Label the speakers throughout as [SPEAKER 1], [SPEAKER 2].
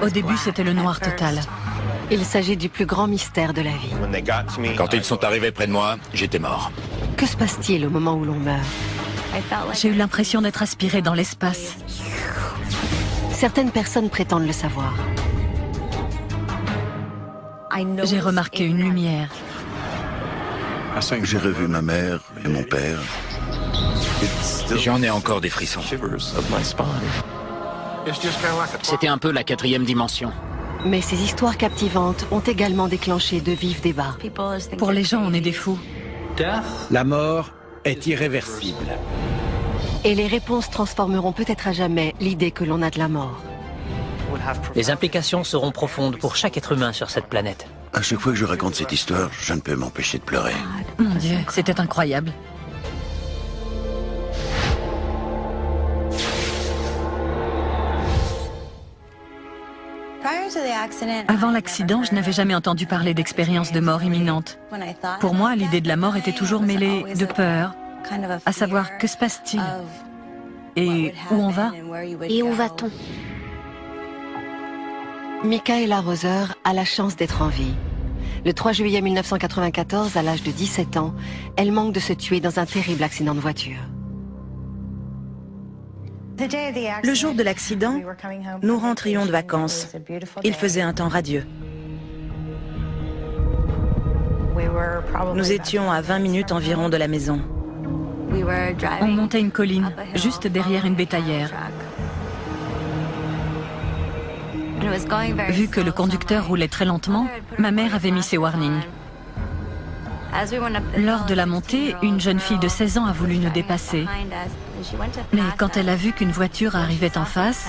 [SPEAKER 1] Au début, c'était le noir total.
[SPEAKER 2] Il s'agit du plus grand mystère de la vie.
[SPEAKER 3] Quand ils sont arrivés près de moi, j'étais mort.
[SPEAKER 2] Que se passe-t-il au moment où l'on meurt?
[SPEAKER 1] J'ai eu l'impression d'être aspirée dans l'espace.
[SPEAKER 2] Certaines personnes prétendent le savoir.
[SPEAKER 1] J'ai remarqué une lumière.
[SPEAKER 4] J'ai revu ma mère et mon père.
[SPEAKER 3] J'en ai encore des frissons.
[SPEAKER 5] C'était un peu la 4e dimension.
[SPEAKER 2] Mais ces histoires captivantes ont également déclenché de vifs débats.
[SPEAKER 1] Pour les gens, on est des fous.
[SPEAKER 6] La mort est irréversible.
[SPEAKER 2] Et les réponses transformeront peut-être à jamais l'idée que l'on a de la mort.
[SPEAKER 7] Les implications seront profondes pour chaque être humain sur cette planète.
[SPEAKER 4] À chaque fois que je raconte cette histoire, je ne peux m'empêcher de pleurer.
[SPEAKER 1] Mon Dieu, c'était incroyable. Avant l'accident, je n'avais jamais entendu parler d'expérience de mort imminente. Pour moi, l'idée de la mort était toujours mêlée de peur, à savoir que se passe-t-il et où on va.
[SPEAKER 8] Et où va-t-on?
[SPEAKER 2] Michaela Roser a la chance d'être en vie. Le 3 juillet 1994, à l'âge de 17 ans, elle manque de se tuer dans un terrible accident de voiture.
[SPEAKER 9] Le jour de l'accident, nous rentrions de vacances. Il faisait un temps radieux. Nous étions à 20 minutes environ de la maison.
[SPEAKER 1] On montait une colline, juste derrière une bétaillère. Vu que le conducteur roulait très lentement, ma mère avait mis ses warnings. Lors de la montée, une jeune fille de 16 ans a voulu nous dépasser. Mais quand elle a vu qu'une voiture arrivait en face,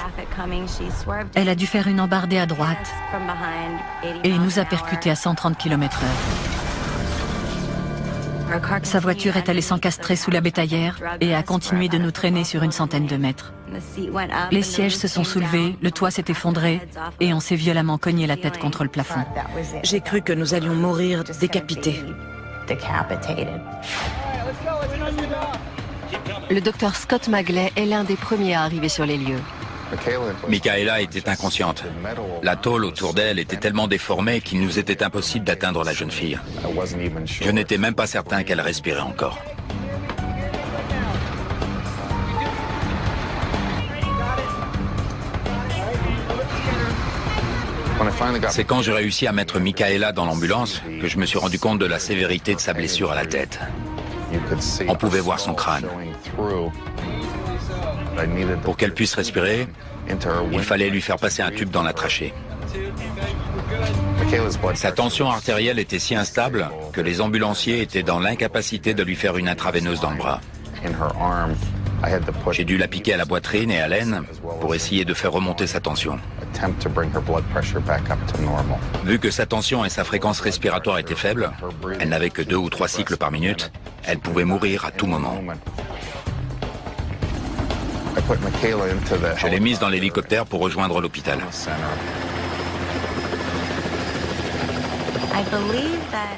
[SPEAKER 1] elle a dû faire une embardée à droite et nous a percutés à 130 km/h. Sa voiture est allée s'encastrer sous la bétaillère et a continué de nous traîner sur une centaine de mètres. Les sièges se sont soulevés, le toit s'est effondré et on s'est violemment cogné la tête contre le plafond.
[SPEAKER 9] J'ai cru que nous allions mourir décapités.
[SPEAKER 2] Le docteur Scott Magley est l'un des premiers à arriver sur les lieux.
[SPEAKER 3] Michaela était inconsciente. La tôle autour d'elle était tellement déformée qu'il nous était impossible d'atteindre la jeune fille. Je n'étais même pas certain qu'elle respirait encore. C'est quand j'ai réussi à mettre Michaela dans l'ambulance que je me suis rendu compte de la sévérité de sa blessure à la tête. On pouvait voir son crâne. Pour qu'elle puisse respirer, il fallait lui faire passer un tube dans la trachée. Sa tension artérielle était si instable que les ambulanciers étaient dans l'incapacité de lui faire une intraveineuse dans le bras. J'ai dû la piquer à la poitrine et à l'aine pour essayer de faire remonter sa tension. Vu que sa tension et sa fréquence respiratoire étaient faibles, elle n'avait que 2 ou 3 cycles par minute, elle pouvait mourir à tout moment. Je l'ai mise dans l'hélicoptère pour rejoindre l'hôpital.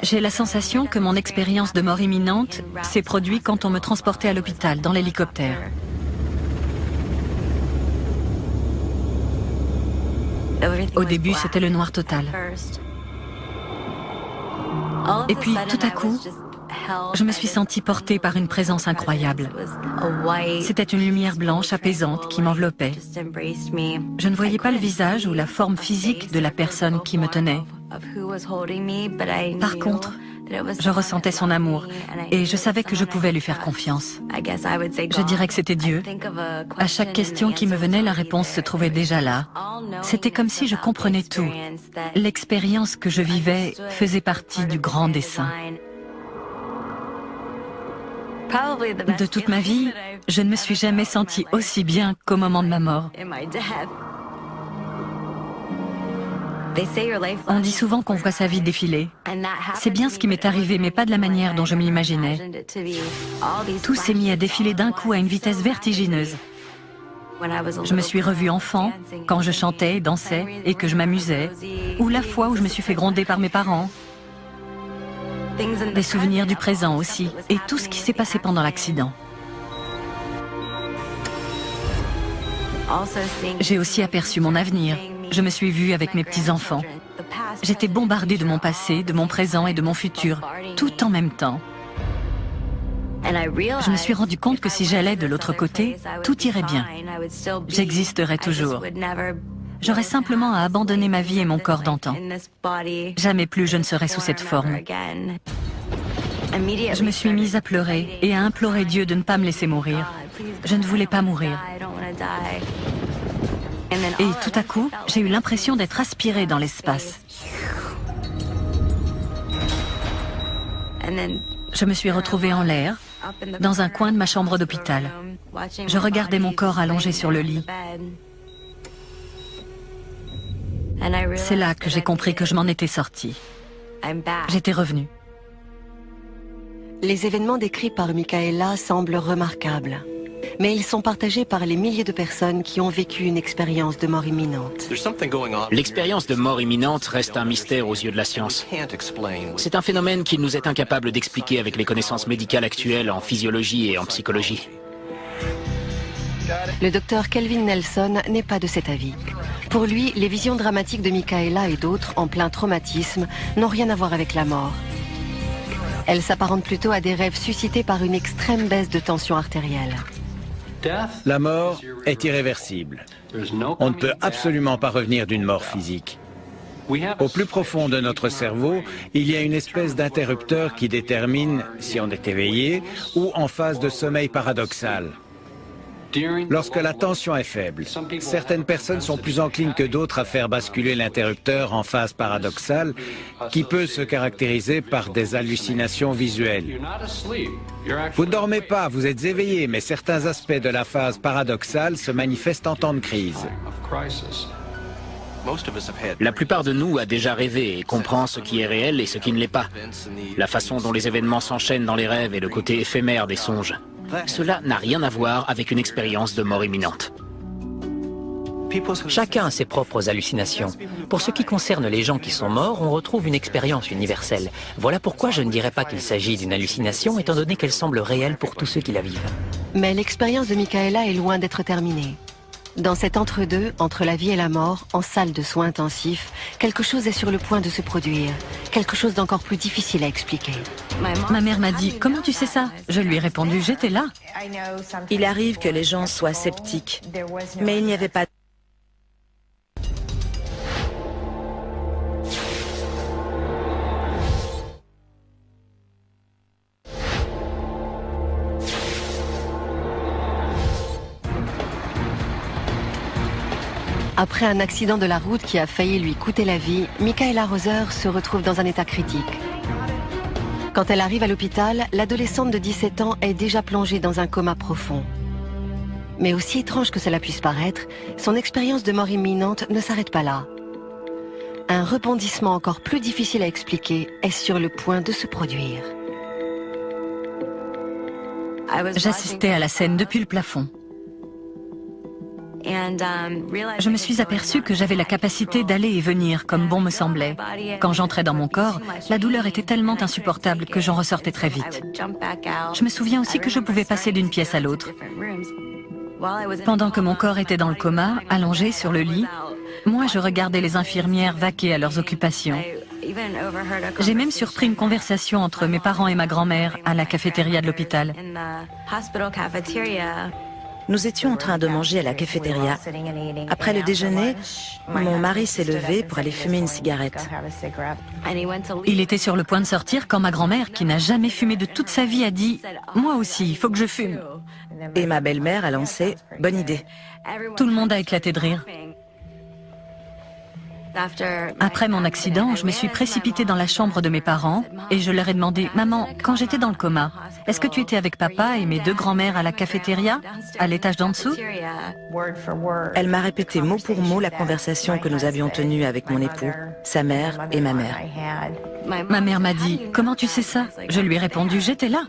[SPEAKER 1] J'ai la sensation que mon expérience de mort imminente s'est produite quand on me transportait à l'hôpital, dans l'hélicoptère. Au début, c'était le noir total. Et puis, tout à coup, je me suis sentie portée par une présence incroyable. C'était une lumière blanche apaisante qui m'enveloppait. Je ne voyais pas le visage ou la forme physique de la personne qui me tenait. Par contre, je ressentais son amour et je savais que je pouvais lui faire confiance. Je dirais que c'était Dieu. À chaque question qui me venait, la réponse se trouvait déjà là. C'était comme si je comprenais tout. L'expérience que je vivais faisait partie du grand dessein. De toute ma vie, je ne me suis jamais sentie aussi bien qu'au moment de ma mort. On dit souvent qu'on voit sa vie défiler. C'est bien ce qui m'est arrivé, mais pas de la manière dont je m'imaginais. Tout s'est mis à défiler d'un coup à une vitesse vertigineuse. Je me suis revue enfant, quand je chantais, dansais et que je m'amusais, ou la fois où je me suis fait gronder par mes parents. Des souvenirs du présent aussi, et tout ce qui s'est passé pendant l'accident. J'ai aussi aperçu mon avenir, je me suis vue avec mes petits-enfants. J'étais bombardée de mon passé, de mon présent et de mon futur, tout en même temps. Je me suis rendu compte que si j'allais de l'autre côté, tout irait bien. J'existerais toujours. J'aurais simplement à abandonner ma vie et mon corps d'antan. Jamais plus je ne serai sous cette forme. Je me suis mise à pleurer et à implorer Dieu de ne pas me laisser mourir. Je ne voulais pas mourir. Et tout à coup, j'ai eu l'impression d'être aspirée dans l'espace. Je me suis retrouvée en l'air, dans un coin de ma chambre d'hôpital. Je regardais mon corps allongé sur le lit. C'est là que j'ai compris que je m'en étais sortie. J'étais revenue.
[SPEAKER 2] Les événements décrits par Micaela semblent remarquables. Mais ils sont partagés par les milliers de personnes qui ont vécu une expérience de mort imminente.
[SPEAKER 5] L'expérience de mort imminente reste un mystère aux yeux de la science. C'est un phénomène qu'il nous est incapable d'expliquer avec les connaissances médicales actuelles en physiologie et en psychologie.
[SPEAKER 2] Le docteur Kelvin Nelson n'est pas de cet avis. Pour lui, les visions dramatiques de Micaela et d'autres en plein traumatisme n'ont rien à voir avec la mort. Elles s'apparentent plutôt à des rêves suscités par une extrême baisse de tension artérielle.
[SPEAKER 6] La mort est irréversible. On ne peut absolument pas revenir d'une mort physique. Au plus profond de notre cerveau, il y a une espèce d'interrupteur qui détermine si on est éveillé ou en phase de sommeil paradoxal. Lorsque la tension est faible, certaines personnes sont plus enclines que d'autres à faire basculer l'interrupteur en phase paradoxale, qui peut se caractériser par des hallucinations visuelles. Vous ne dormez pas, vous êtes éveillé, mais certains aspects de la phase paradoxale se manifestent en temps de crise.
[SPEAKER 5] La plupart de nous a déjà rêvé et comprend ce qui est réel et ce qui ne l'est pas. La façon dont les événements s'enchaînent dans les rêves et le côté éphémère des songes. Cela n'a rien à voir avec une expérience de mort imminente.
[SPEAKER 7] Chacun a ses propres hallucinations. Pour ce qui concerne les gens qui sont morts, on retrouve une expérience universelle. Voilà pourquoi je ne dirais pas qu'il s'agit d'une hallucination, étant donné qu'elle semble réelle pour tous ceux qui la vivent.
[SPEAKER 2] Mais l'expérience de Micaela est loin d'être terminée. Dans cet entre-deux, entre la vie et la mort, en salle de soins intensifs, quelque chose est sur le point de se produire. Quelque chose d'encore plus difficile à expliquer.
[SPEAKER 1] Ma mère m'a dit « Comment tu sais ça ?» Je lui ai répondu « J'étais là ».
[SPEAKER 9] Il arrive que les gens soient sceptiques, mais il n'y avait pas...
[SPEAKER 2] Après un accident de la route qui a failli lui coûter la vie, Micaela Roser se retrouve dans un état critique. Quand elle arrive à l'hôpital, l'adolescente de 17 ans est déjà plongée dans un coma profond. Mais aussi étrange que cela puisse paraître, son expérience de mort imminente ne s'arrête pas là. Un rebondissement encore plus difficile à expliquer est sur le point de se produire.
[SPEAKER 1] J'assistais à la scène depuis le plafond. Je me suis aperçue que j'avais la capacité d'aller et venir comme bon me semblait. Quand j'entrais dans mon corps, la douleur était tellement insupportable que j'en ressortais très vite. Je me souviens aussi que je pouvais passer d'une pièce à l'autre. Pendant que mon corps était dans le coma, allongé sur le lit, moi je regardais les infirmières vaquer à leurs occupations. J'ai même surpris une conversation entre mes parents et ma grand-mère à la cafétéria de l'hôpital.
[SPEAKER 9] Nous étions en train de manger à la cafétéria. Après le déjeuner, mon mari s'est levé pour aller fumer une cigarette.
[SPEAKER 1] Il était sur le point de sortir quand ma grand-mère, qui n'a jamais fumé de toute sa vie, a dit « Moi aussi, il faut que je fume ».
[SPEAKER 9] Et ma belle-mère a lancé « Bonne idée ».
[SPEAKER 1] Tout le monde a éclaté de rire. Après mon accident, je me suis précipitée dans la chambre de mes parents et je leur ai demandé « Maman, quand j'étais dans le coma, est-ce que tu étais avec papa et mes deux grands-mères à la cafétéria, à l'étage d'en dessous ?»
[SPEAKER 9] Elle m'a répété mot pour mot la conversation que nous avions tenue avec mon époux, sa mère et ma mère.
[SPEAKER 1] Ma mère m'a dit « Comment tu sais ça ?» Je lui ai répondu « J'étais là ».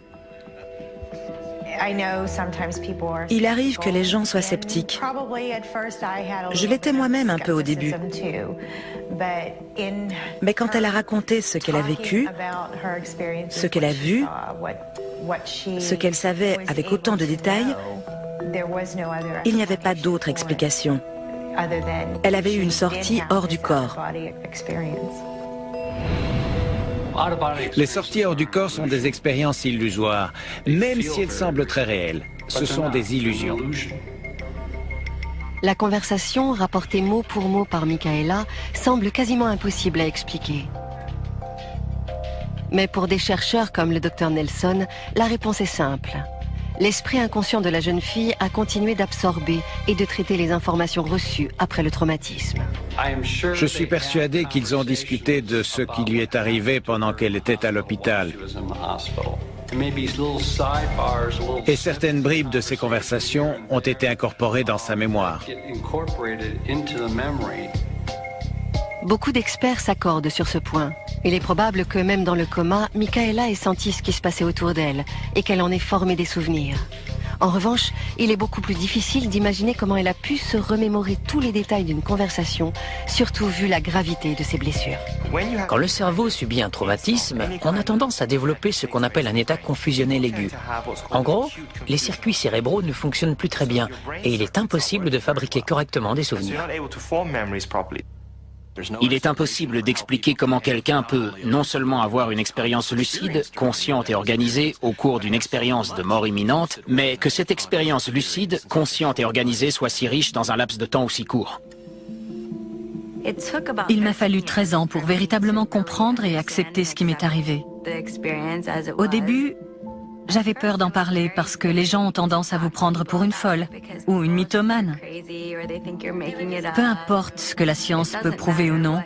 [SPEAKER 9] Il arrive que les gens soient sceptiques. Je l'étais moi-même un peu au début. Mais quand elle a raconté ce qu'elle a vécu, ce qu'elle a vu, ce qu'elle savait avec autant de détails, il n'y avait pas d'autre explication. Elle avait eu une sortie hors du corps.
[SPEAKER 6] Les sorties hors du corps sont des expériences illusoires, même si elles semblent très réelles. Ce sont des illusions.
[SPEAKER 2] La conversation, rapportée mot pour mot par Michaela, semble quasiment impossible à expliquer. Mais pour des chercheurs comme le Dr Nelson, la réponse est simple. L'esprit inconscient de la jeune fille a continué d'absorber et de traiter les informations reçues après le traumatisme.
[SPEAKER 6] Je suis persuadé qu'ils ont discuté de ce qui lui est arrivé pendant qu'elle était à l'hôpital. Et certaines bribes de ces conversations ont été incorporées dans sa mémoire.
[SPEAKER 2] Beaucoup d'experts s'accordent sur ce point. Il est probable que même dans le coma, Michaela ait senti ce qui se passait autour d'elle et qu'elle en ait formé des souvenirs. En revanche, il est beaucoup plus difficile d'imaginer comment elle a pu se remémorer tous les détails d'une conversation, surtout vu la gravité de ses blessures.
[SPEAKER 7] Quand le cerveau subit un traumatisme, on a tendance à développer ce qu'on appelle un état confusionnel aigu. En gros, les circuits cérébraux ne fonctionnent plus très bien et il est impossible de fabriquer correctement des souvenirs.
[SPEAKER 5] Il est impossible d'expliquer comment quelqu'un peut non seulement avoir une expérience lucide, consciente et organisée au cours d'une expérience de mort imminente, mais que cette expérience lucide, consciente et organisée soit si riche dans un laps de temps aussi court.
[SPEAKER 1] Il m'a fallu 13 ans pour véritablement comprendre et accepter ce qui m'est arrivé. Au début, j'avais peur d'en parler parce que les gens ont tendance à vous prendre pour une folle ou une mythomane. Peu importe ce que la science peut prouver ou non,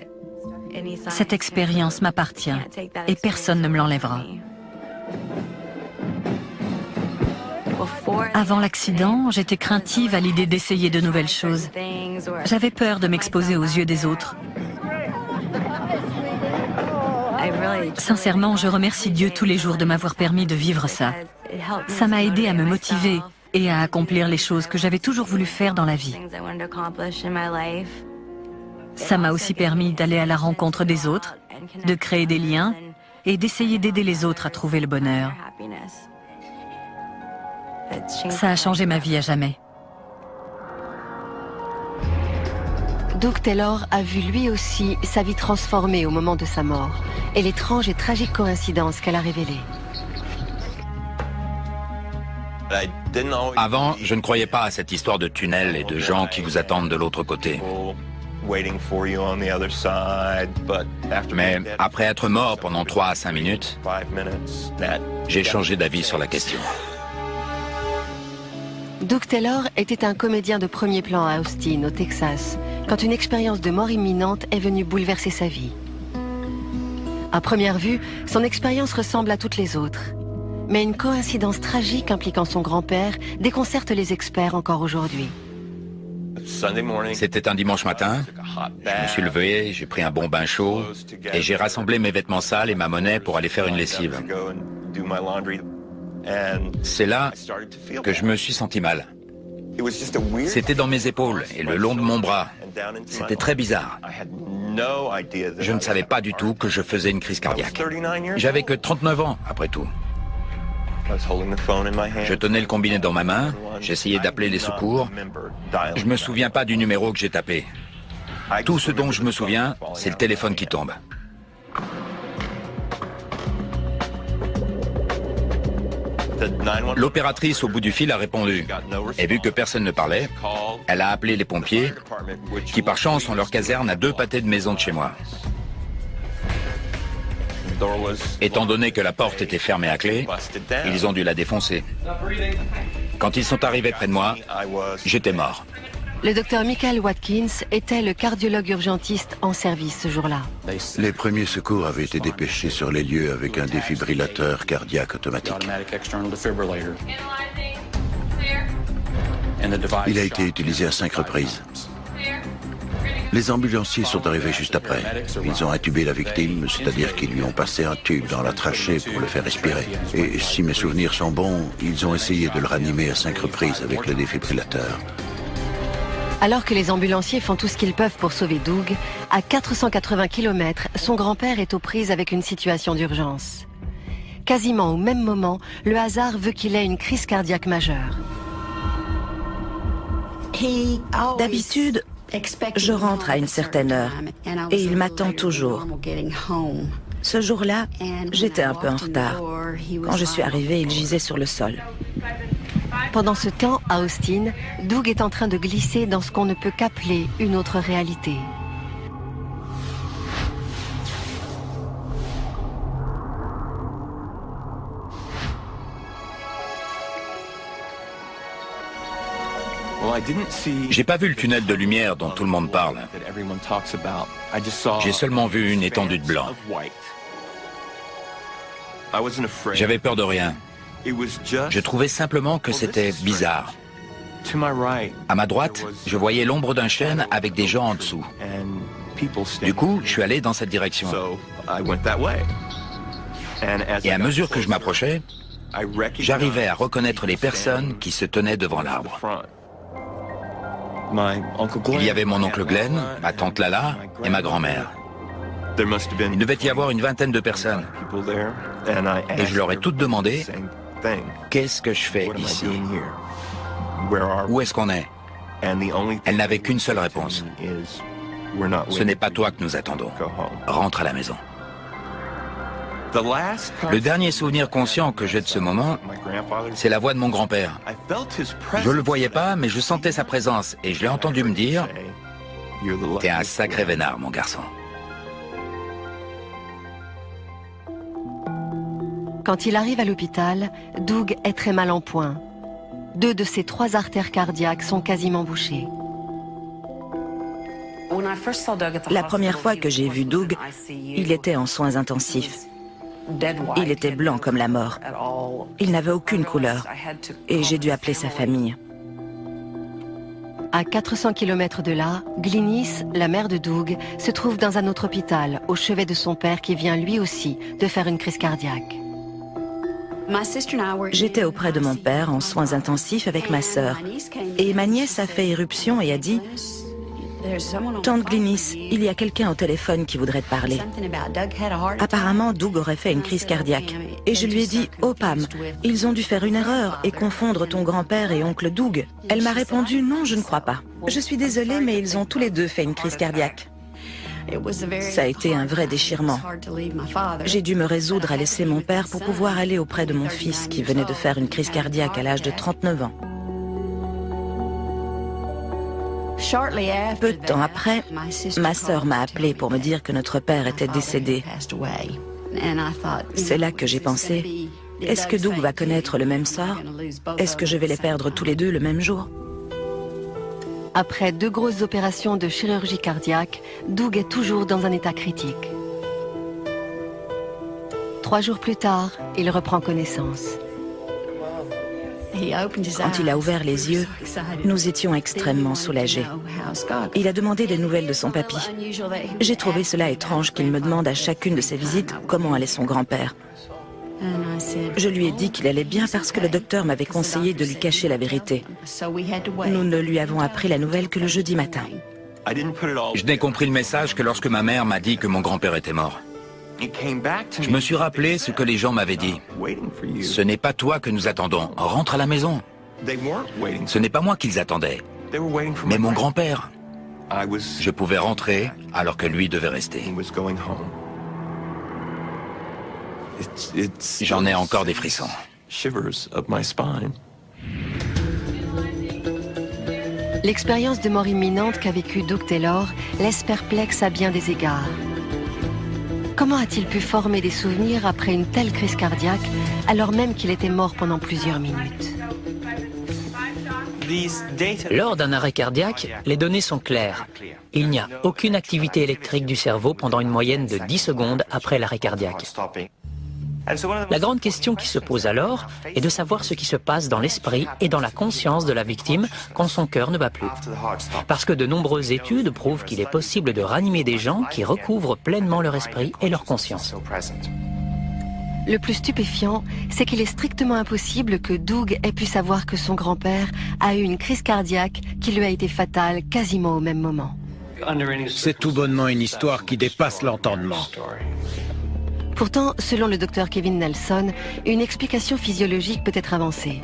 [SPEAKER 1] cette expérience m'appartient et personne ne me l'enlèvera. Avant l'accident, j'étais craintive à l'idée d'essayer de nouvelles choses. J'avais peur de m'exposer aux yeux des autres. Sincèrement, je remercie Dieu tous les jours de m'avoir permis de vivre ça. Ça m'a aidé à me motiver et à accomplir les choses que j'avais toujours voulu faire dans la vie. Ça m'a aussi permis d'aller à la rencontre des autres, de créer des liens et d'essayer d'aider les autres à trouver le bonheur. Ça a changé ma vie à jamais.
[SPEAKER 2] Doug Taylor a vu lui aussi sa vie transformée au moment de sa mort et l'étrange et tragique coïncidence qu'elle a révélée.
[SPEAKER 3] Avant, je ne croyais pas à cette histoire de tunnel et de gens qui vous attendent de l'autre côté. Mais après être mort pendant 3 à 5 minutes, j'ai changé d'avis sur la question.
[SPEAKER 2] Doug Taylor était un comédien de premier plan à Austin, au Texas, quand une expérience de mort imminente est venue bouleverser sa vie. À première vue, son expérience ressemble à toutes les autres. Mais une coïncidence tragique impliquant son grand-père déconcerte les experts encore aujourd'hui.
[SPEAKER 3] C'était un dimanche matin, je me suis levé, j'ai pris un bon bain chaud et j'ai rassemblé mes vêtements sales et ma monnaie pour aller faire une lessive. C'est là que je me suis senti mal. C'était dans mes épaules et le long de mon bras. C'était très bizarre. Je ne savais pas du tout que je faisais une crise cardiaque. J'avais que 39 ans, après tout. Je tenais le combiné dans ma main, j'essayais d'appeler les secours. Je me souviens pas du numéro que j'ai tapé. Tout ce dont je me souviens, c'est le téléphone qui tombe. L'opératrice au bout du fil a répondu. Et vu que personne ne parlait, elle a appelé les pompiers, qui par chance ont leur caserne à 2 pâtés de maison de chez moi. Étant donné que la porte était fermée à clé, ils ont dû la défoncer. Quand ils sont arrivés près de moi, j'étais mort.
[SPEAKER 2] Le docteur Michael Watkins était le cardiologue urgentiste en service ce jour-là.
[SPEAKER 4] Les premiers secours avaient été dépêchés sur les lieux avec un défibrillateur cardiaque automatique. Il a été utilisé à 5 reprises. Les ambulanciers sont arrivés juste après. Ils ont intubé la victime, c'est-à-dire qu'ils lui ont passé un tube dans la trachée pour le faire respirer. Et si mes souvenirs sont bons, ils ont essayé de le ranimer à 5 reprises avec le défibrillateur.
[SPEAKER 2] Alors que les ambulanciers font tout ce qu'ils peuvent pour sauver Doug, à 480 km, son grand-père est aux prises avec une situation d'urgence. Quasiment au même moment, le hasard veut qu'il ait une crise cardiaque majeure.
[SPEAKER 9] D'habitude, Je rentre à une certaine heure et il m'attend toujours. Ce jour-là, j'étais un peu en retard. Quand je suis arrivée, il gisait sur le sol.
[SPEAKER 2] Pendant ce temps, à Austin, Doug est en train de glisser dans ce qu'on ne peut qu'appeler une autre réalité.
[SPEAKER 3] J'ai pas vu le tunnel de lumière dont tout le monde parle. J'ai seulement vu une étendue de blanc. J'avais peur de rien. Je trouvais simplement que c'était bizarre. À ma droite, je voyais l'ombre d'un chêne avec des gens en dessous. Du coup, je suis allé dans cette direction. Et à mesure que je m'approchais, j'arrivais à reconnaître les personnes qui se tenaient devant l'arbre. Il y avait mon oncle Glenn, ma tante Lala et ma grand-mère. Il devait y avoir une vingtaine de personnes. Et je leur ai toutes demandé, qu'est-ce que je fais ici? Où est-ce qu'on est? Elles n'avaient qu'une seule réponse. Ce n'est pas toi que nous attendons. Rentre à la maison. Le dernier souvenir conscient que j'ai de ce moment, c'est la voix de mon grand-père. Je ne le voyais pas, mais je sentais sa présence et je l'ai entendu me dire « T'es un sacré vénard, mon garçon. »
[SPEAKER 2] Quand il arrive à l'hôpital, Doug est très mal en point. 2 de ses 3 artères cardiaques sont quasiment bouchées.
[SPEAKER 9] La première fois que j'ai vu Doug, il était en soins intensifs. Il était blanc comme la mort. Il n'avait aucune couleur. Et j'ai dû appeler sa famille.
[SPEAKER 2] À 400 km de là, Glynis, la mère de Doug, se trouve dans un autre hôpital, au chevet de son père qui vient lui aussi de faire une crise cardiaque.
[SPEAKER 9] J'étais auprès de mon père en soins intensifs avec ma sœur. Et ma nièce a fait irruption et a dit « Tante Glynis, il y a quelqu'un au téléphone qui voudrait te parler. » Apparemment, Doug aurait fait une crise cardiaque. Et je lui ai dit « Oh Pam, ils ont dû faire une erreur et confondre ton grand-père et oncle Doug. » Elle m'a répondu « Non, je ne crois pas. Je suis désolée, mais ils ont tous les deux fait une crise cardiaque. » Ça a été un vrai déchirement. J'ai dû me résoudre à laisser mon père pour pouvoir aller auprès de mon fils qui venait de faire une crise cardiaque à l'âge de 39 ans. Peu de temps après, ma sœur m'a appelé pour me dire que notre père était décédé. C'est là que j'ai pensé, est-ce que Doug va connaître le même sort? Est-ce que je vais les perdre tous les deux le même jour?
[SPEAKER 2] Après 2 grosses opérations de chirurgie cardiaque, Doug est toujours dans un état critique. 3 jours plus tard, il reprend connaissance.
[SPEAKER 9] Quand il a ouvert les yeux, nous étions extrêmement soulagés. Il a demandé des nouvelles de son papy. J'ai trouvé cela étrange qu'il me demande à chacune de ses visites comment allait son grand-père. Je lui ai dit qu'il allait bien parce que le docteur m'avait conseillé de lui cacher la vérité. Nous ne lui avons appris la nouvelle que le jeudi matin.
[SPEAKER 3] Je n'ai compris le message que lorsque ma mère m'a dit que mon grand-père était mort. Je me suis rappelé ce que les gens m'avaient dit. Ce n'est pas toi que nous attendons. Rentre à la maison. Ce n'est pas moi qu'ils attendaient, mais mon grand-père. Je pouvais rentrer alors que lui devait rester. J'en ai encore des frissons.
[SPEAKER 2] L'expérience de mort imminente qu'a vécue Doug Taylor laisse perplexe à bien des égards. Comment a-t-il pu former des souvenirs après une telle crise cardiaque, alors même qu'il était mort pendant plusieurs minutes?
[SPEAKER 7] Lors d'un arrêt cardiaque, les données sont claires. Il n'y a aucune activité électrique du cerveau pendant une moyenne de 10 secondes après l'arrêt cardiaque. La grande question qui se pose alors est de savoir ce qui se passe dans l'esprit et dans la conscience de la victime quand son cœur ne bat plus. Parce que de nombreuses études prouvent qu'il est possible de ranimer des gens qui recouvrent pleinement leur esprit et leur conscience.
[SPEAKER 2] Le plus stupéfiant, c'est qu'il est strictement impossible que Doug ait pu savoir que son grand-père a eu une crise cardiaque qui lui a été fatale quasiment au même moment.
[SPEAKER 6] C'est tout bonnement une histoire qui dépasse l'entendement.
[SPEAKER 2] Pourtant, selon le docteur Kevin Nelson, une explication physiologique peut être avancée.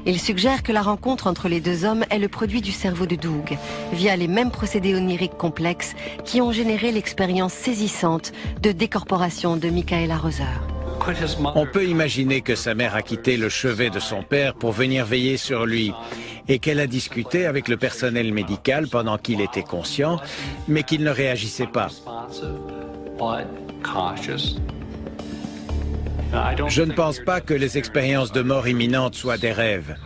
[SPEAKER 2] Il suggère que la rencontre entre les deux hommes est le produit du cerveau de Doug, via les mêmes procédés oniriques complexes qui ont généré l'expérience saisissante de décorporation de Michaela Roser.
[SPEAKER 6] On peut imaginer que sa mère a quitté le chevet de son père pour venir veiller sur lui et qu'elle a discuté avec le personnel médical pendant qu'il était conscient, mais qu'il ne réagissait pas. Je ne pense pas que les expériences de mort imminente soient des rêves.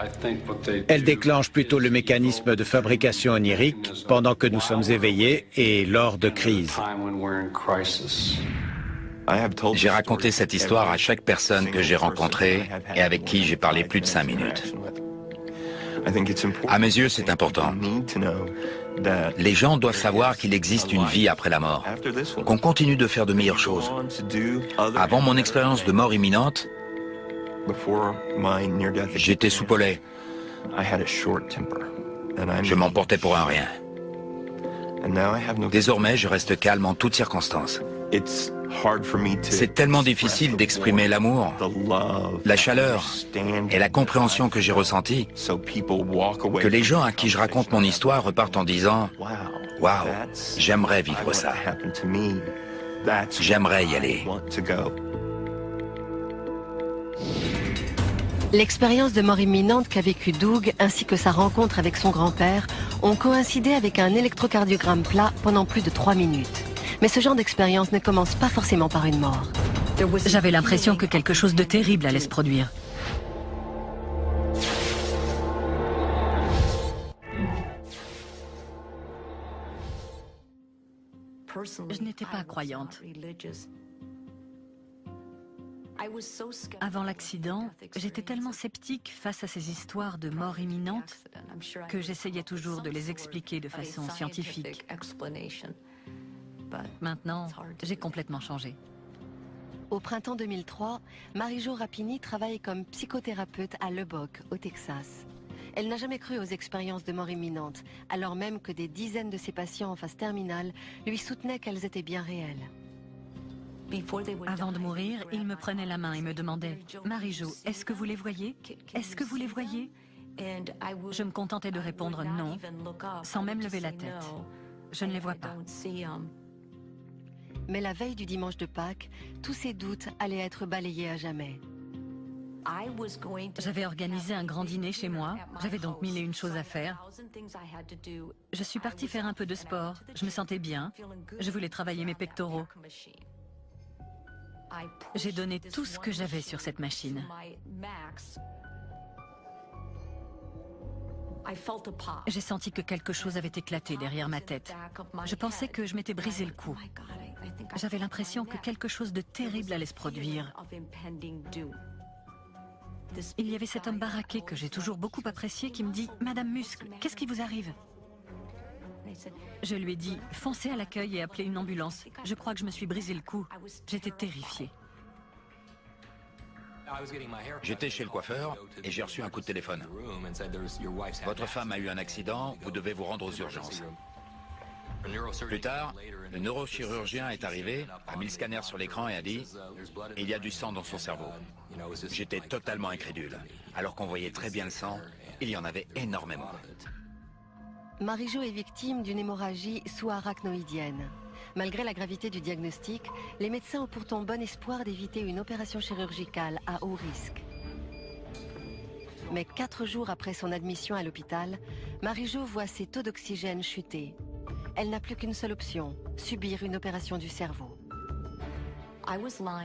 [SPEAKER 6] Elles déclenchent plutôt le mécanisme de fabrication onirique pendant que nous sommes éveillés et lors de crises.
[SPEAKER 3] J'ai raconté cette histoire à chaque personne que j'ai rencontrée et avec qui j'ai parlé plus de 5 minutes. À mes yeux, c'est important. Les gens doivent savoir qu'il existe une vie après la mort, qu'on continue de faire de meilleures choses. Avant mon expérience de mort imminente, j'étais soupolé. Je m'emportais pour un rien. Désormais, je reste calme en toutes circonstances. C'est tellement difficile d'exprimer l'amour, la chaleur et la compréhension que j'ai ressentie, que les gens à qui je raconte mon histoire repartent en disant « Waouh, j'aimerais vivre ça. J'aimerais y aller. »
[SPEAKER 2] L'expérience de mort imminente qu'a vécu Doug ainsi que sa rencontre avec son grand-père ont coïncidé avec un électrocardiogramme plat pendant plus de 3 minutes. Mais ce genre d'expérience ne commence pas forcément par une mort.
[SPEAKER 1] J'avais l'impression que quelque chose de terrible allait se produire. Je n'étais pas croyante. Avant l'accident, j'étais tellement sceptique face à ces histoires de mort imminente que j'essayais toujours de les expliquer de façon scientifique. Maintenant, j'ai complètement changé.
[SPEAKER 2] Au printemps 2003, Marie-Jo Rapini travaille comme psychothérapeute à Lubbock, au Texas. Elle n'a jamais cru aux expériences de mort imminente, alors même que des dizaines de ses patients en phase terminale lui soutenaient qu'elles étaient bien réelles.
[SPEAKER 1] Avant de mourir, il me prenait la main et me demandait « Marie-Jo, est-ce que vous les voyez? Est-ce que vous les voyez ?» Je me contentais de répondre « non », sans même lever la tête. Je ne les vois pas.
[SPEAKER 2] Mais la veille du dimanche de Pâques, tous ces doutes allaient être balayés à jamais.
[SPEAKER 1] J'avais organisé un grand dîner chez moi, j'avais donc 1001 choses à faire. Je suis partie faire un peu de sport, je me sentais bien, je voulais travailler mes pectoraux. J'ai donné tout ce que j'avais sur cette machine. J'ai senti que quelque chose avait éclaté derrière ma tête. Je pensais que je m'étais brisé le cou. J'avais l'impression que quelque chose de terrible allait se produire. Il y avait cet homme baraqué que j'ai toujours beaucoup apprécié qui me dit « Madame Muscle, qu'est-ce qui vous arrive ?» Je lui ai dit « Foncez à l'accueil et appelez une ambulance. Je crois que je me suis brisé le cou. » J'étais terrifiée.
[SPEAKER 3] J'étais chez le coiffeur et j'ai reçu un coup de téléphone. Votre femme a eu un accident, vous devez vous rendre aux urgences. Plus tard, le neurochirurgien est arrivé, a mis le scanner sur l'écran et a dit « Il y a du sang dans son cerveau ». J'étais totalement incrédule. Alors qu'on voyait très bien le sang, il y en avait énormément.
[SPEAKER 2] Marie-Jo est victime d'une hémorragie sous-arachnoïdienne. Malgré la gravité du diagnostic, les médecins ont pourtant bon espoir d'éviter une opération chirurgicale à haut risque. Mais 4 jours après son admission à l'hôpital, Marie-Jo voit ses taux d'oxygène chuter. Elle n'a plus qu'une seule option, subir une opération du cerveau.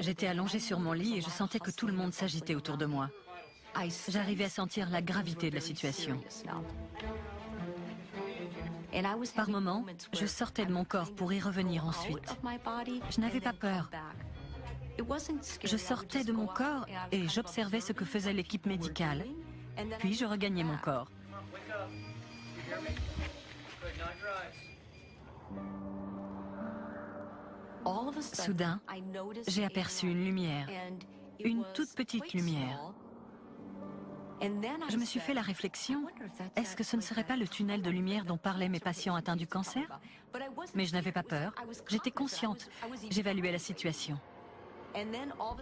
[SPEAKER 1] J'étais allongée sur mon lit et je sentais que tout le monde s'agitait autour de moi. J'arrivais à sentir la gravité de la situation. Par moments, je sortais de mon corps pour y revenir ensuite. Je n'avais pas peur. Je sortais de mon corps et j'observais ce que faisait l'équipe médicale. Puis je regagnais mon corps. Soudain, j'ai aperçu une lumière, une toute petite lumière. Je me suis fait la réflexion, est-ce que ce ne serait pas le tunnel de lumière dont parlaient mes patients atteints du cancer? Mais je n'avais pas peur, j'étais consciente, j'évaluais la situation.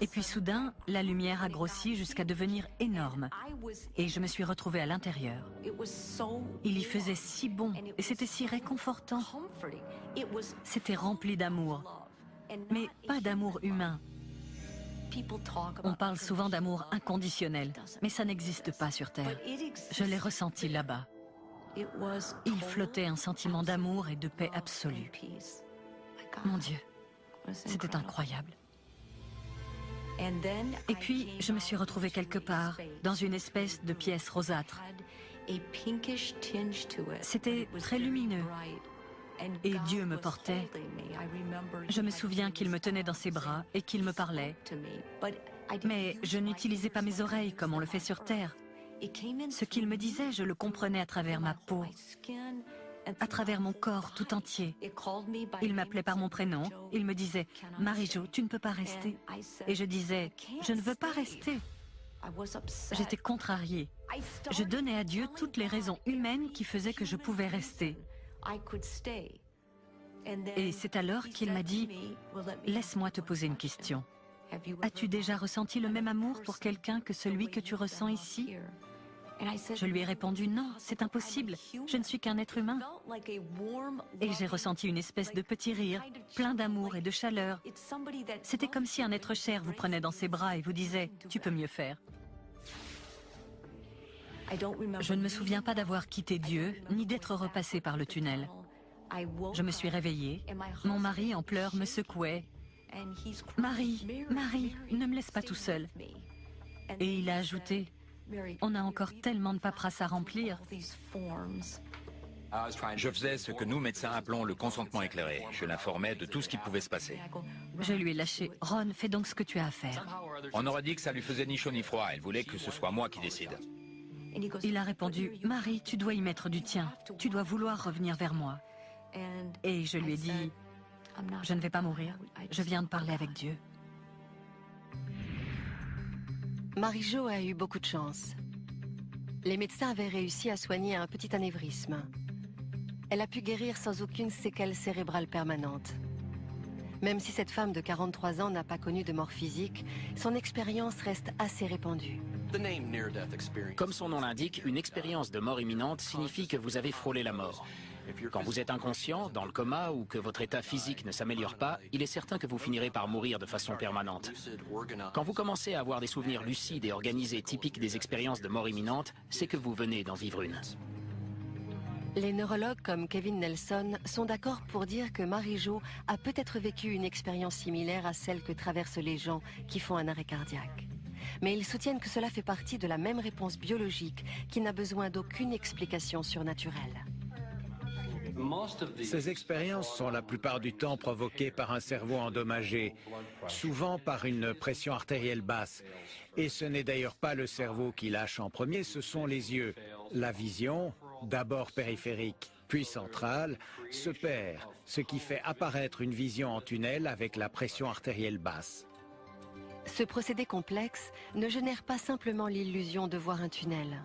[SPEAKER 1] Et puis soudain, la lumière a grossi jusqu'à devenir énorme. Et je me suis retrouvée à l'intérieur. Il y faisait si bon et c'était si réconfortant. C'était rempli d'amour, mais pas d'amour humain. On parle souvent d'amour inconditionnel, mais ça n'existe pas sur Terre. Je l'ai ressenti là-bas. Il flottait un sentiment d'amour et de paix absolue. Mon Dieu, c'était incroyable. Et puis, je me suis retrouvée quelque part, dans une espèce de pièce rosâtre. C'était très lumineux. Et Dieu me portait. Je me souviens qu'il me tenait dans ses bras et qu'il me parlait. Mais je n'utilisais pas mes oreilles comme on le fait sur Terre. Ce qu'il me disait, je le comprenais à travers ma peau, à travers mon corps tout entier. Il m'appelait par mon prénom. Il me disait « Marie-Jo, tu ne peux pas rester ». Et je disais « Je ne veux pas rester ». J'étais contrariée. Je donnais à Dieu toutes les raisons humaines qui faisaient que je pouvais rester. Et c'est alors qu'il m'a dit « Laisse-moi te poser une question. As-tu déjà ressenti le même amour pour quelqu'un que celui que tu ressens ici ?» Je lui ai répondu « Non, c'est impossible. Je ne suis qu'un être humain. » Et j'ai ressenti une espèce de petit rire, plein d'amour et de chaleur. C'était comme si un être cher vous prenait dans ses bras et vous disait « Tu peux mieux faire. » Je ne me souviens pas d'avoir quitté Dieu, ni d'être repassée par le tunnel. Je me suis réveillée. Mon mari, en pleurs, me secouait. « Marie, Marie, ne me laisse pas tout seul. » Et il a ajouté « On a encore tellement de paperasse à remplir. »
[SPEAKER 3] Je faisais ce que nous, médecins, appelons le consentement éclairé. Je l'informais de tout ce qui pouvait se passer.
[SPEAKER 1] Je lui ai lâché « Ron, fais donc ce que tu as à faire. »
[SPEAKER 3] On aurait dit que ça lui faisait ni chaud ni froid. Elle voulait que ce soit moi qui décide.
[SPEAKER 1] Il a répondu « Marie, tu dois y mettre du tien. Tu dois vouloir revenir vers moi. » Et je lui ai dit « Je ne vais pas mourir. Je viens de parler avec Dieu. »
[SPEAKER 2] Marie-Jo a eu beaucoup de chance. Les médecins avaient réussi à soigner un petit anévrisme. Elle a pu guérir sans aucune séquelle cérébrale permanente. Même si cette femme de 43 ans n'a pas connu de mort physique, son expérience reste assez répandue.
[SPEAKER 5] Comme son nom l'indique, une expérience de mort imminente signifie que vous avez frôlé la mort. Quand vous êtes inconscient, dans le coma ou que votre état physique ne s'améliore pas, il est certain que vous finirez par mourir de façon permanente. Quand vous commencez à avoir des souvenirs lucides et organisés typiques des expériences de mort imminente, c'est que vous venez d'en vivre une.
[SPEAKER 2] Les neurologues comme Kevin Nelson sont d'accord pour dire que Marie-Jo a peut-être vécu une expérience similaire à celle que traversent les gens qui font un arrêt cardiaque. Mais ils soutiennent que cela fait partie de la même réponse biologique qui n'a besoin d'aucune explication surnaturelle.
[SPEAKER 6] Ces expériences sont la plupart du temps provoquées par un cerveau endommagé, souvent par une pression artérielle basse. Et ce n'est d'ailleurs pas le cerveau qui lâche en premier, ce sont les yeux. La vision, d'abord périphérique, puis centrale, se perd, ce qui fait apparaître une vision en tunnel avec la pression artérielle basse.
[SPEAKER 2] Ce procédé complexe ne génère pas simplement l'illusion de voir un tunnel.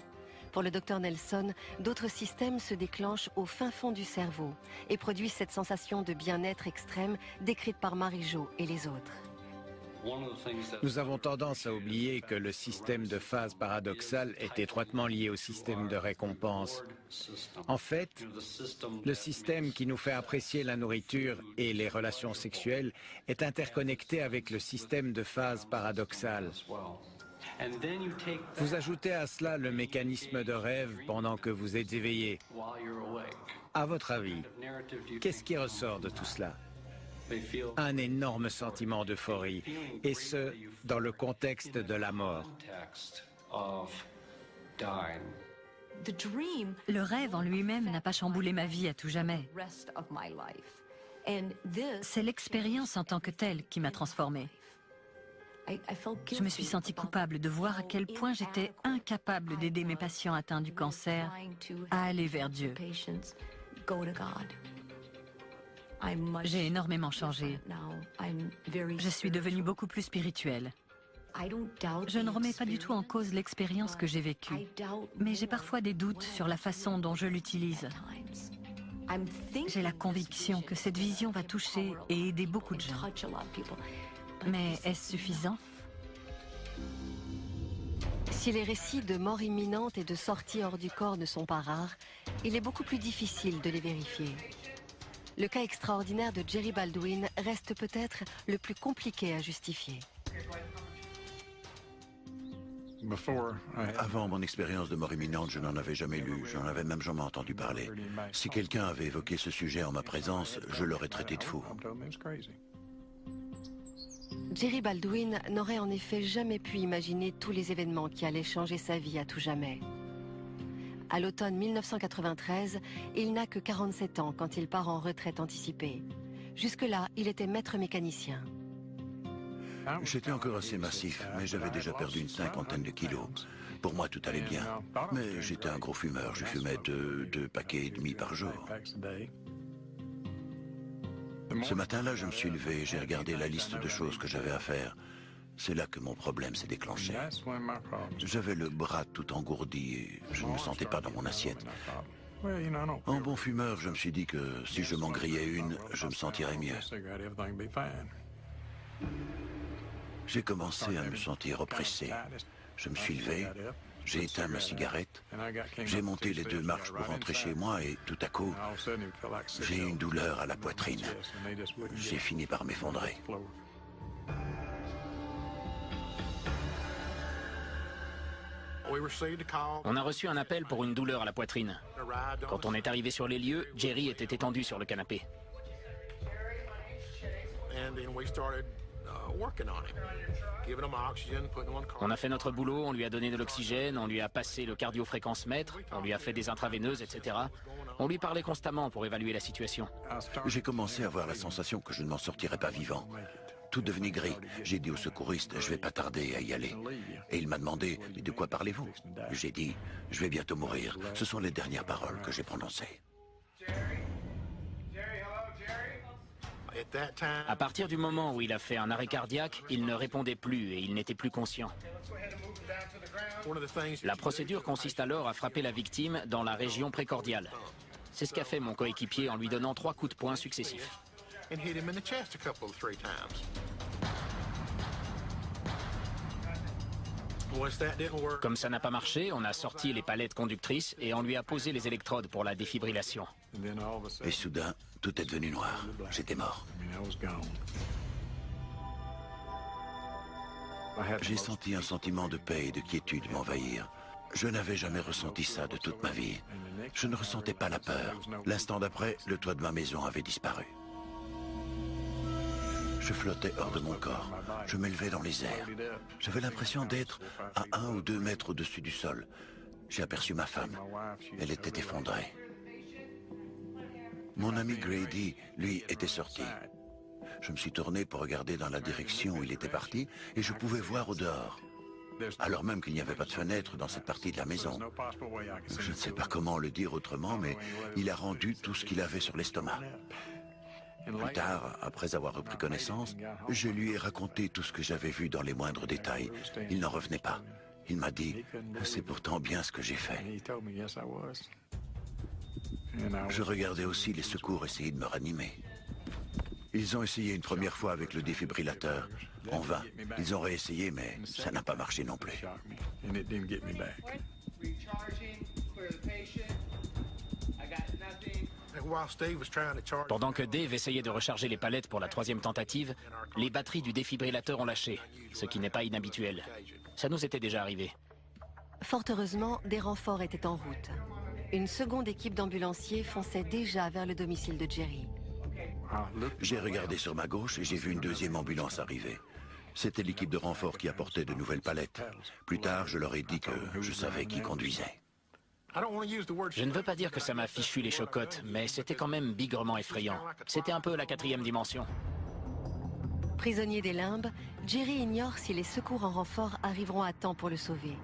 [SPEAKER 2] Pour le docteur Nelson, d'autres systèmes se déclenchent au fin fond du cerveau et produisent cette sensation de bien-être extrême décrite par Marie-Jo et les autres.
[SPEAKER 6] Nous avons tendance à oublier que le système de phase paradoxale est étroitement lié au système de récompense. En fait, le système qui nous fait apprécier la nourriture et les relations sexuelles est interconnecté avec le système de phase paradoxale. Vous ajoutez à cela le mécanisme de rêve pendant que vous êtes éveillé. À votre avis, qu'est-ce qui ressort de tout cela ? Un énorme sentiment d'euphorie, et ce, dans le contexte de la mort.
[SPEAKER 1] Le rêve en lui-même n'a pas chamboulé ma vie à tout jamais. C'est l'expérience en tant que telle qui m'a transformée. Je me suis sentie coupable de voir à quel point j'étais incapable d'aider mes patients atteints du cancer à aller vers Dieu. J'ai énormément changé. Je suis devenue beaucoup plus spirituelle. Je ne remets pas du tout en cause l'expérience que j'ai vécue, mais j'ai parfois des doutes sur la façon dont je l'utilise. J'ai la conviction que cette vision va toucher et aider beaucoup de gens. Mais est-ce suffisant?
[SPEAKER 2] Si les récits de mort imminente et de sortie hors du corps ne sont pas rares, il est beaucoup plus difficile de les vérifier. Le cas extraordinaire de Jerry Baldwin reste peut-être le plus compliqué à justifier.
[SPEAKER 4] Avant mon expérience de mort imminente, je n'en avais jamais lu, j'en avais même jamais entendu parler. Si quelqu'un avait évoqué ce sujet en ma présence, je l'aurais traité de fou.
[SPEAKER 2] Jerry Baldwin n'aurait en effet jamais pu imaginer tous les événements qui allaient changer sa vie à tout jamais. À l'automne 1993, il n'a que 47 ans quand il part en retraite anticipée. Jusque-là, il était maître mécanicien.
[SPEAKER 4] J'étais encore assez massif, mais j'avais déjà perdu une 50aine de kilos. Pour moi, tout allait bien. Mais j'étais un gros fumeur, je fumais deux paquets et demi par jour. Ce matin-là, je me suis levé et j'ai regardé la liste de choses que j'avais à faire. C'est là que mon problème s'est déclenché. J'avais le bras tout engourdi et je ne me sentais pas dans mon assiette. En bon fumeur, je me suis dit que si je m'en grillais une, je me sentirais mieux. J'ai commencé à me sentir oppressé. Je me suis levé, j'ai éteint ma cigarette, j'ai monté les 2 marches pour rentrer chez moi et tout à coup, j'ai eu une douleur à la poitrine. J'ai fini par m'effondrer.
[SPEAKER 5] On a reçu un appel pour une douleur à la poitrine. Quand on est arrivé sur les lieux, Jerry était étendu sur le canapé. On a fait notre boulot, on lui a donné de l'oxygène, on lui a passé le cardiofréquencemètre, on lui a fait des intraveineuses, etc. On lui parlait constamment pour évaluer la situation.
[SPEAKER 4] J'ai commencé à avoir la sensation que je ne m'en sortirais pas vivant. Tout devenait gris. J'ai dit au secouriste, je vais pas tarder à y aller. Et il m'a demandé, de quoi parlez-vous? J'ai dit, je vais bientôt mourir. Ce sont les dernières paroles que j'ai prononcées.
[SPEAKER 5] À partir du moment où il a fait un arrêt cardiaque, il ne répondait plus et il n'était plus conscient. La procédure consiste alors à frapper la victime dans la région précordiale. C'est ce qu'a fait mon coéquipier en lui donnant 3 coups de poing successifs. Comme ça n'a pas marché, on a sorti les palettes conductrices et on lui a posé les électrodes pour la défibrillation.
[SPEAKER 4] Et soudain, tout est devenu noir. J'étais mort. J'ai senti un sentiment de paix et de quiétude m'envahir. Je n'avais jamais ressenti ça de toute ma vie. Je ne ressentais pas la peur. L'instant d'après, le toit de ma maison avait disparu. Je flottais hors de mon corps. Je m'élevais dans les airs. J'avais l'impression d'être à 1 ou 2 mètres au-dessus du sol. J'ai aperçu ma femme. Elle était effondrée. Mon ami Grady, lui, était sorti. Je me suis tourné pour regarder dans la direction où il était parti et je pouvais voir au dehors. Alors même qu'il n'y avait pas de fenêtre dans cette partie de la maison. Je ne sais pas comment le dire autrement, mais il a rendu tout ce qu'il avait sur l'estomac. Plus tard, après avoir repris connaissance, je lui ai raconté tout ce que j'avais vu dans les moindres détails. Il n'en revenait pas. Il m'a dit, c'est pourtant bien ce que j'ai fait. Je regardais aussi les secours essayer de me ranimer. Ils ont essayé une première fois avec le défibrillateur. En vain. Ils ont réessayé, mais ça n'a pas marché non plus.
[SPEAKER 5] Pendant que Dave essayait de recharger les palettes pour la 3e tentative, les batteries du défibrillateur ont lâché, ce qui n'est pas inhabituel. Ça nous était déjà arrivé.
[SPEAKER 2] Fort heureusement, des renforts étaient en route. Une seconde équipe d'ambulanciers fonçait déjà vers le domicile de Jerry.
[SPEAKER 4] J'ai regardé sur ma gauche et j'ai vu une 2e ambulance arriver. C'était l'équipe de renfort qui apportait de nouvelles palettes. Plus tard, je leur ai dit que je savais qui conduisait.
[SPEAKER 5] Je ne veux pas dire que ça m'a fichu les chocottes, mais c'était quand même bigrement effrayant. C'était un peu la 4e dimension.
[SPEAKER 2] Prisonnier des limbes, Jerry ignore si les secours en renfort arriveront à temps pour le sauver.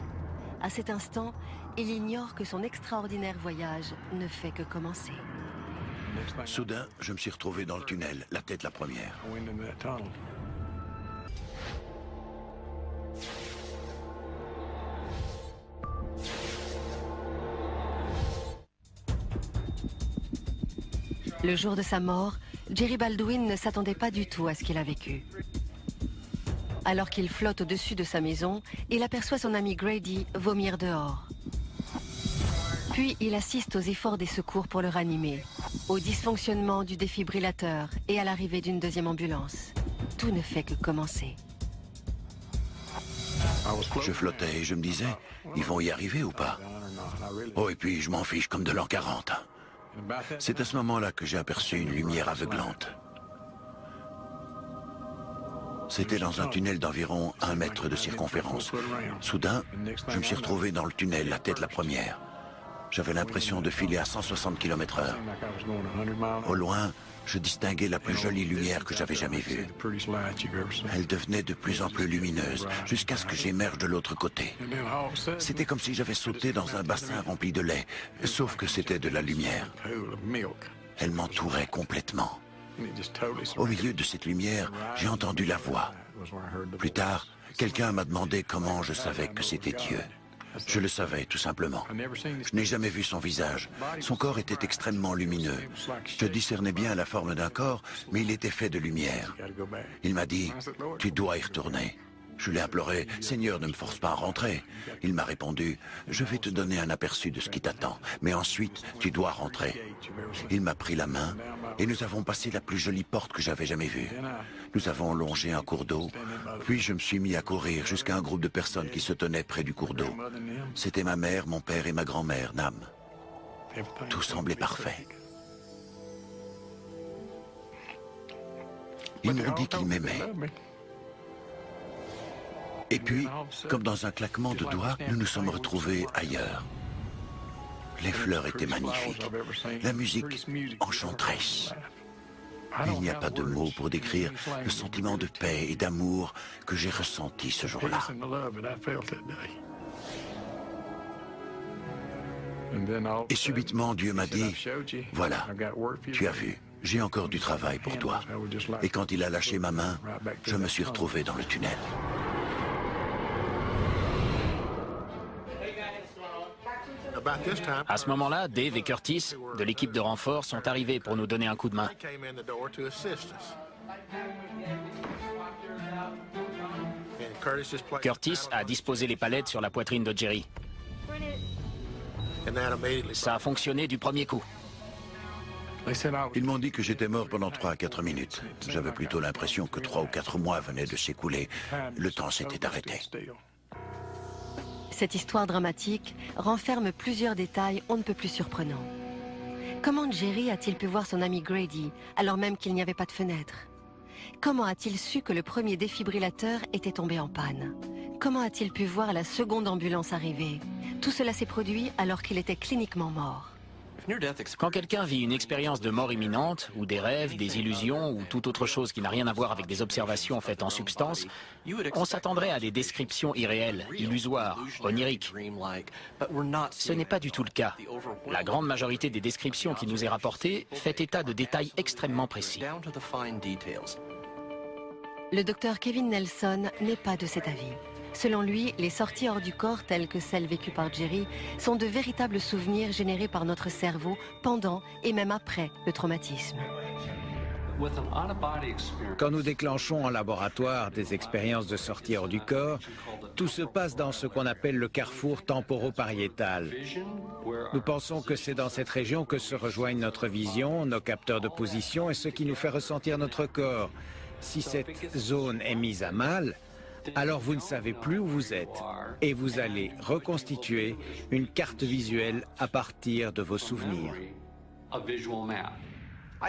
[SPEAKER 2] À cet instant, il ignore que son extraordinaire voyage ne fait que commencer.
[SPEAKER 4] Soudain, je me suis retrouvé dans le tunnel, la tête la première.
[SPEAKER 2] Le jour de sa mort, Jerry Baldwin ne s'attendait pas du tout à ce qu'il a vécu. alors qu'il flotte au-dessus de sa maison, il aperçoit son ami Grady vomir dehors. Puis il assiste aux efforts des secours pour le ranimer, au dysfonctionnement du défibrillateur et à l'arrivée d'une deuxième ambulance. Tout ne fait que commencer.
[SPEAKER 4] Je flottais et je me disais, ils vont y arriver ou pas? Oh, et puis je m'en fiche comme de l'an 40. C'est à ce moment-là que j'ai aperçu une lumière aveuglante. C'était dans un tunnel d'environ 1 mètre de circonférence. Soudain, je me suis retrouvé dans le tunnel, la tête la première. J'avais l'impression de filer à 160 km/h. Au loin, je distinguais la plus jolie lumière que j'avais jamais vue. Elle devenait de plus en plus lumineuse, jusqu'à ce que j'émerge de l'autre côté. C'était comme si j'avais sauté dans un bassin rempli de lait, sauf que c'était de la lumière. Elle m'entourait complètement. Au milieu de cette lumière, j'ai entendu la voix. Plus tard, quelqu'un m'a demandé comment je savais que c'était Dieu. Je le savais, tout simplement. Je n'ai jamais vu son visage. Son corps était extrêmement lumineux. Je discernais bien la forme d'un corps, mais il était fait de lumière. Il m'a dit, « Tu dois y retourner ». Je l'ai imploré, « Seigneur, ne me force pas à rentrer ». Il m'a répondu, « Je vais te donner un aperçu de ce qui t'attend, mais ensuite, tu dois rentrer ». Il m'a pris la main et nous avons passé la plus jolie porte que j'avais jamais vue. Nous avons longé un cours d'eau, puis je me suis mis à courir jusqu'à un groupe de personnes qui se tenaient près du cours d'eau. C'était ma mère, mon père et ma grand-mère, Nam. Tout semblait parfait. Ils m'ont dit qu'ils m'aimaient. Et puis, comme dans un claquement de doigts, nous nous sommes retrouvés ailleurs. Les fleurs étaient magnifiques, la musique enchanteresse. Il n'y a pas de mots pour décrire le sentiment de paix et d'amour que j'ai ressenti ce jour-là. Et subitement, Dieu m'a dit, « Voilà, tu as vu, j'ai encore du travail pour toi. » Et quand il a lâché ma main, je me suis retrouvé dans le tunnel.
[SPEAKER 5] À ce moment-là, Dave et Curtis, de l'équipe de renfort, sont arrivés pour nous donner un coup de main. Curtis a disposé les palettes sur la poitrine de Jerry. Ça a fonctionné du premier coup.
[SPEAKER 4] Ils m'ont dit que j'étais mort pendant 3 à 4 minutes. J'avais plutôt l'impression que 3 ou 4 mois venaient de s'écouler. Le temps s'était arrêté.
[SPEAKER 2] Cette histoire dramatique renferme plusieurs détails on ne peut plus surprenants. Comment Jerry a-t-il pu voir son ami Grady alors même qu'il n'y avait pas de fenêtre? Comment a-t-il su que le premier défibrillateur était tombé en panne? Comment a-t-il pu voir la seconde ambulance arriver? Tout cela s'est produit alors qu'il était cliniquement mort.
[SPEAKER 5] Quand quelqu'un vit une expérience de mort imminente, ou des rêves, des illusions, ou toute autre chose qui n'a rien à voir avec des observations faites en substance, on s'attendrait à des descriptions irréelles, illusoires, oniriques. Ce n'est pas du tout le cas. La grande majorité des descriptions qui nous est rapportée fait état de détails extrêmement précis.
[SPEAKER 2] Le docteur Kevin Nelson n'est pas de cet avis. Selon lui, les sorties hors du corps telles que celles vécues par Jerry sont de véritables souvenirs générés par notre cerveau pendant et même après le traumatisme.
[SPEAKER 6] Quand nous déclenchons en laboratoire des expériences de sortie hors du corps, tout se passe dans ce qu'on appelle le carrefour temporopariétal. Nous pensons que c'est dans cette région que se rejoignent notre vision, nos capteurs de position et ce qui nous fait ressentir notre corps. Si cette zone est mise à mal, alors vous ne savez plus où vous êtes et vous allez reconstituer une carte visuelle à partir de vos souvenirs.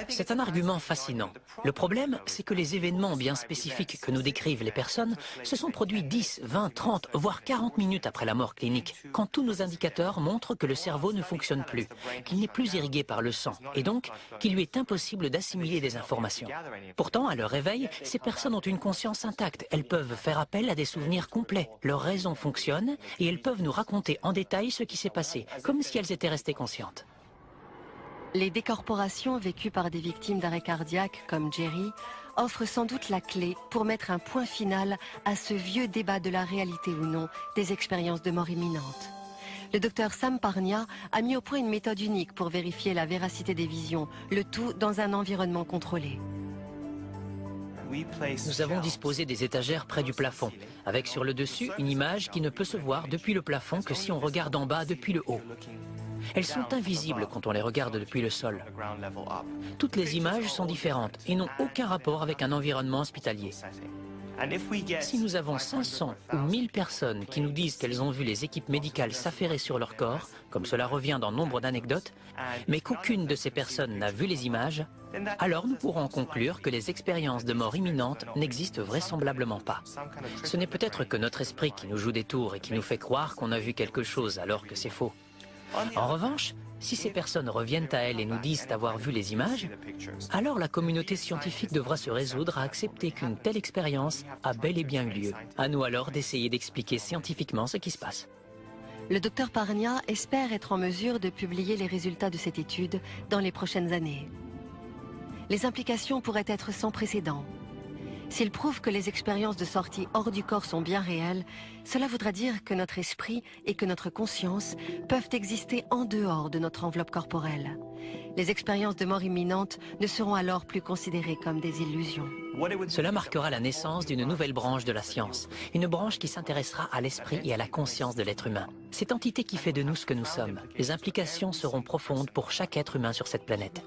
[SPEAKER 7] C'est un argument fascinant. Le problème, c'est que les événements bien spécifiques que nous décrivent les personnes se sont produits 10, 20, 30, voire 40 minutes après la mort clinique, quand tous nos indicateurs montrent que le cerveau ne fonctionne plus, qu'il n'est plus irrigué par le sang, et donc qu'il lui est impossible d'assimiler des informations. Pourtant, à leur réveil, ces personnes ont une conscience intacte. Elles peuvent faire appel à des souvenirs complets. Leur raison fonctionne, et elles peuvent nous raconter en détail ce qui s'est passé, comme si elles étaient restées conscientes.
[SPEAKER 2] Les décorporations vécues par des victimes d'arrêt cardiaque comme Jerry offrent sans doute la clé pour mettre un point final à ce vieux débat de la réalité ou non des expériences de mort imminente. Le docteur Sam Parnia a mis au point une méthode unique pour vérifier la véracité des visions, le tout dans un environnement contrôlé.
[SPEAKER 7] Nous avons disposé des étagères près du plafond, avec sur le dessus une image qui ne peut se voir depuis le plafond que si on regarde en bas depuis le haut. Elles sont invisibles quand on les regarde depuis le sol. Toutes les images sont différentes et n'ont aucun rapport avec un environnement hospitalier. Si nous avons 500 ou 1000 personnes qui nous disent qu'elles ont vu les équipes médicales s'affairer sur leur corps, comme cela revient dans nombre d'anecdotes, mais qu'aucune de ces personnes n'a vu les images, alors nous pourrons conclure que les expériences de mort imminente n'existent vraisemblablement pas. Ce n'est peut-être que notre esprit qui nous joue des tours et qui nous fait croire qu'on a vu quelque chose alors que c'est faux. En revanche, si ces personnes reviennent à elles et nous disent avoir vu les images, alors la communauté scientifique devra se résoudre à accepter qu'une telle expérience a bel et bien eu lieu. À nous alors d'essayer d'expliquer scientifiquement ce qui se passe.
[SPEAKER 2] Le docteur Parnia espère être en mesure de publier les résultats de cette étude dans les prochaines années. Les implications pourraient être sans précédent. S'il prouve que les expériences de sortie hors du corps sont bien réelles, cela voudra dire que notre esprit et que notre conscience peuvent exister en dehors de notre enveloppe corporelle. Les expériences de mort imminente ne seront alors plus considérées comme des illusions.
[SPEAKER 7] Cela marquera la naissance d'une nouvelle branche de la science, une branche qui s'intéressera à l'esprit et à la conscience de l'être humain. Cette entité qui fait de nous ce que nous sommes. Les implications seront profondes pour chaque être humain sur cette planète.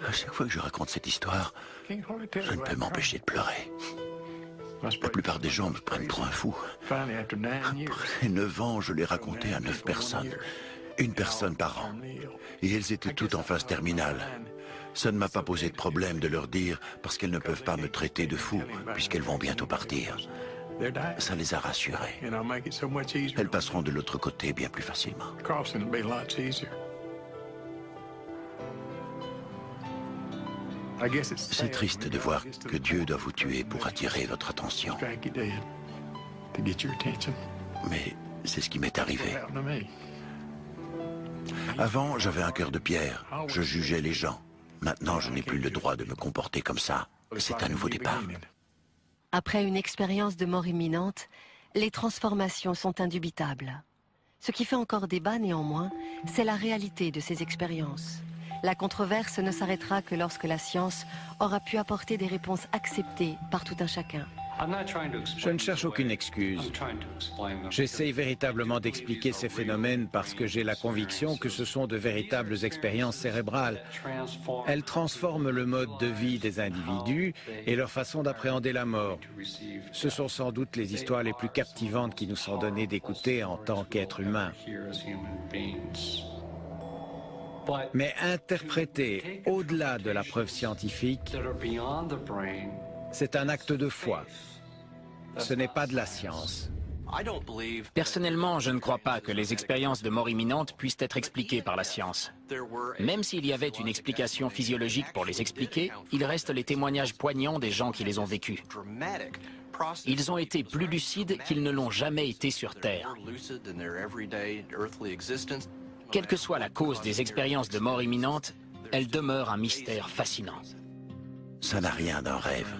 [SPEAKER 4] À chaque fois que je raconte cette histoire, je ne peux m'empêcher de pleurer. La plupart des gens me prennent pour un fou. Après 9 ans, je l'ai raconté à 9 personnes. Une personne par an. Et elles étaient toutes en phase terminale. Ça ne m'a pas posé de problème de leur dire parce qu'elles ne peuvent pas me traiter de fou puisqu'elles vont bientôt partir. Ça les a rassurées. Elles passeront de l'autre côté bien plus facilement. C'est triste de voir que Dieu doit vous tuer pour attirer votre attention. Mais c'est ce qui m'est arrivé. Avant, j'avais un cœur de pierre. Je jugeais les gens. Maintenant, je n'ai plus le droit de me comporter comme ça. C'est un nouveau départ.
[SPEAKER 2] Après une expérience de mort imminente, les transformations sont indubitables. Ce qui fait encore débat néanmoins, c'est la réalité de ces expériences. La controverse ne s'arrêtera que lorsque la science aura pu apporter des réponses acceptées par tout un chacun.
[SPEAKER 6] Je ne cherche aucune excuse. J'essaye véritablement d'expliquer ces phénomènes parce que j'ai la conviction que ce sont de véritables expériences cérébrales. Elles transforment le mode de vie des individus et leur façon d'appréhender la mort. Ce sont sans doute les histoires les plus captivantes qui nous sont données d'écouter en tant qu'êtres humains. Mais interpréter au-delà de la preuve scientifique, c'est un acte de foi. Ce n'est pas de la science.
[SPEAKER 5] Personnellement, je ne crois pas que les expériences de mort imminente puissent être expliquées par la science. Même s'il y avait une explication physiologique pour les expliquer, il reste les témoignages poignants des gens qui les ont vécus. Ils ont été plus lucides qu'ils ne l'ont jamais été sur Terre. Quelle que soit la cause des expériences de mort imminente, elles demeurent un mystère fascinant.
[SPEAKER 4] Ça n'a rien d'un rêve.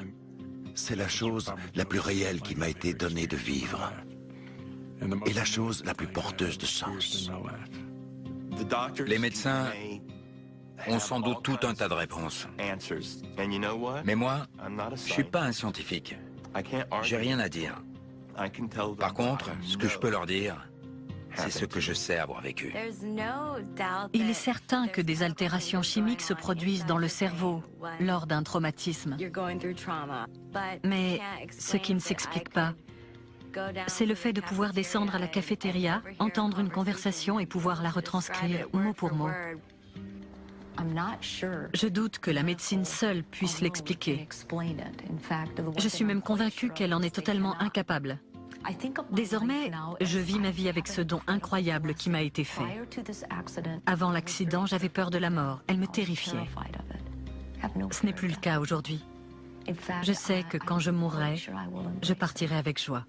[SPEAKER 4] C'est la chose la plus réelle qui m'a été donnée de vivre. Et la chose la plus porteuse de sens.
[SPEAKER 3] Les médecins ont sans doute tout un tas de réponses. Mais moi, je ne suis pas un scientifique. J'ai rien à dire. Par contre, ce que je peux leur dire, c'est ce que je sais avoir vécu.
[SPEAKER 1] Il est certain que des altérations chimiques se produisent dans le cerveau lors d'un traumatisme. Mais ce qui ne s'explique pas, c'est le fait de pouvoir descendre à la cafétéria, entendre une conversation et pouvoir la retranscrire mot pour mot. Je doute que la médecine seule puisse l'expliquer. Je suis même convaincue qu'elle en est totalement incapable. Désormais, je vis ma vie avec ce don incroyable qui m'a été fait. Avant l'accident, j'avais peur de la mort. Elle me terrifiait. Ce n'est plus le cas aujourd'hui. Je sais que quand je mourrai, je partirai avec joie.